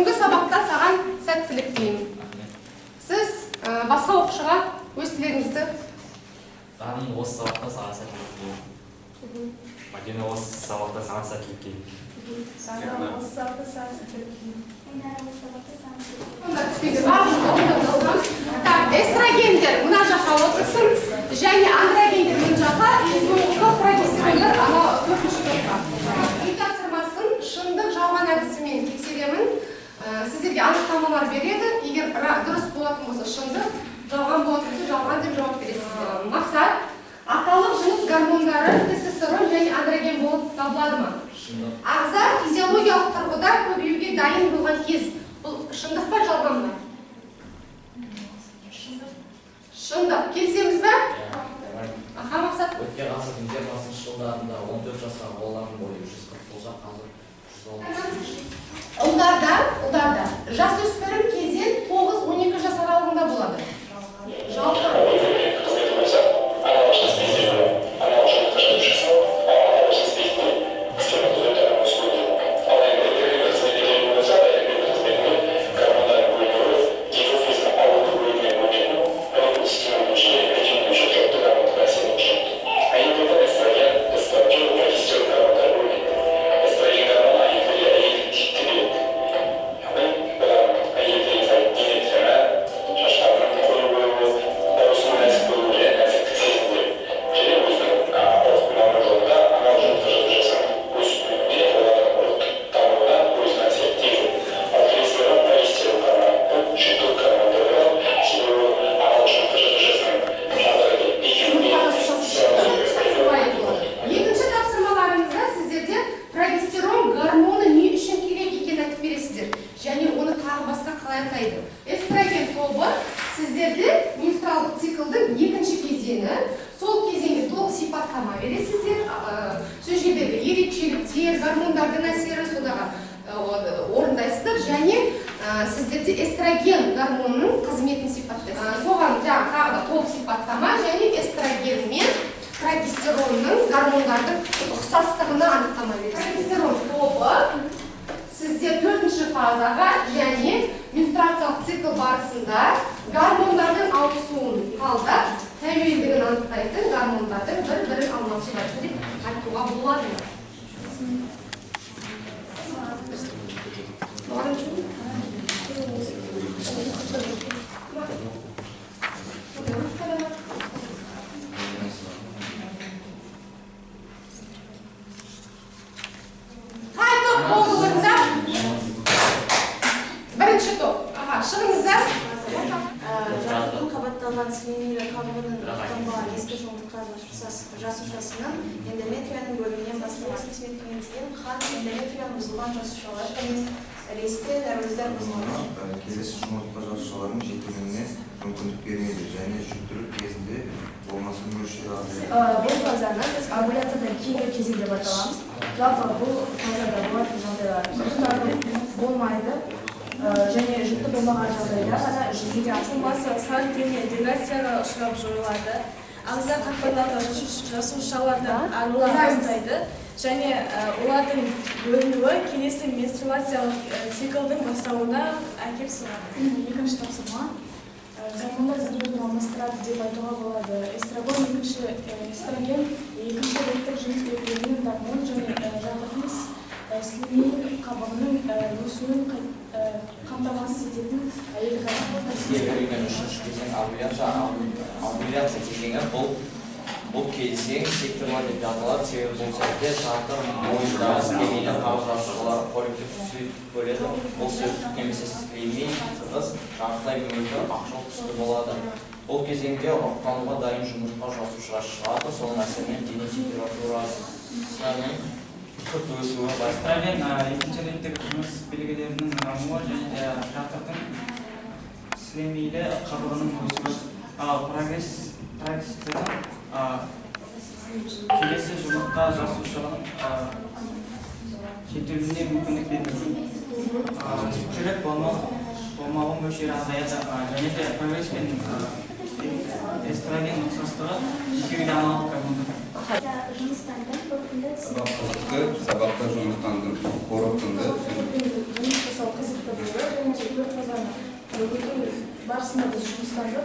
бүгінгі сабақта саған сәттілік тілеймін. Сіз басқа оқушыға өз тілегіңізді. Мен осы сабақта саған сәттілік тілеймін. Мәдина осы сабақта саған сәттілік тілеймін. Осы сабақта саған сәттілік тілеймін. Эстрогендер мына жаққа отырсын, және андрогендер мына жаққа, прогестерондер ана төртінші топқа. Үй тапсырмасын шындық жалған әдісімен тексеремін. Сіздерге анықтамалар береді. Егер дұрыс болатын болса шындық, жалған болатын болса жалған деп жауап бересіздер. Мақсат аталық жыныс гормондары тестостерон және андроген болып табылады ма? Ағза физиологиялық тұрғыда көбеюге дайын болған кез. Бұл шындық па, жалған ба? Шындық. Келісеміз бе? Аха, Мақсат. Өткен ғасырдың 20-шы жылдарында 14 жастағы балалардың бойы 140 болса, қазір 160. Ұлдарда жасөспірім кезден 9-12 жас аралығында болады. Жалпы. Эстроген тобы сіздерде менструалдық циклдың екінші кезеңі, сол кезеңде толық сипаттама бересіздер. Сол жердегі ерекшеліктер, гормондардың әсері содағы орындайсыздар, және сіздерде эстроген гормонының қызметін сипаттайсыздар. Соған тағы да толық сипаттама және эстроген мен прогестеронның гормондардың ұқсастығына анықтама бересіздер. Прогестерон тобы сіздер 4-ші фазаға және менструациялық цикл барысында гормондардың ауысуын талдап, тәуелдігін анықтайтын гормондардың бір-бірін алмасу барысы деп айтуға болады. Бірінші топ. Шығыңыздар. Жарықтың қабатталған сілемейлі қабығының қамбаған ескі жоңдыққа жасушасының эндометрияның бөлімінен басталған сантиметрінен қан эндометрияның бұзылған жасушалар және ресті нәрөздер бұзылған. Келесі жұмыртқа жасушаларының жетілуіне мүмкіндік бермейді және жүктілік кезінде болмасын мөлшері азаяды. Бұл фазаны біз овуляциядан кейінгі кезең деп аталамыз. Жалпы бұл фазада болатын жағдайлар болмайды. Және жүкті болмаған жағдайда ғана жүзеге асырылмасы саркемия деградацияға ұшырап жойылады. Ағза қатпарлары жасушалардан арыла бастайды және олардың бөлінуі келесі менструациялық циклдың басталуына әкеп соғады. Екінші тапсырма гормондар бір-бірін алмастырады деп айтуға болады. Эстроген екінші реттік жыныс белгілерінің дамуын және жатырдың сілемей қабығының өсуін қамтамасыз ететін әйел гормоны. Үшінші кезең овуляция кезеңі. Бұл кезең секторлар деп аталады. Себебі бұл сәтте жатыр мойындағы сілемейлі қабық жасушалары қоректік сұйық бөледі. Бұл сұйықтық немесе сілемей тығыз жартылай мөлдір ақшыл түсті болады. Бұл кезеңде ұрықтануға дайын жұмыртқа жасушаға шығады. Соның әсерінен дене температурасының күрт өсуі бастайды. Екінші реттік жыныс белгілерінің дамуы және жатырдың сілемейлі қабығының өсуі. Прогестерон келесі жұмыртқа жасушаның жетілуіне мүмкіндік береді. Жүктілік болмауы мөлшері азаяды және де прогресс пен эстроген ұқсастығы екеуі де аналық гормондар. Сабақта жұмыстандым, қорытынды. өтүү барысында біз жұмыстарды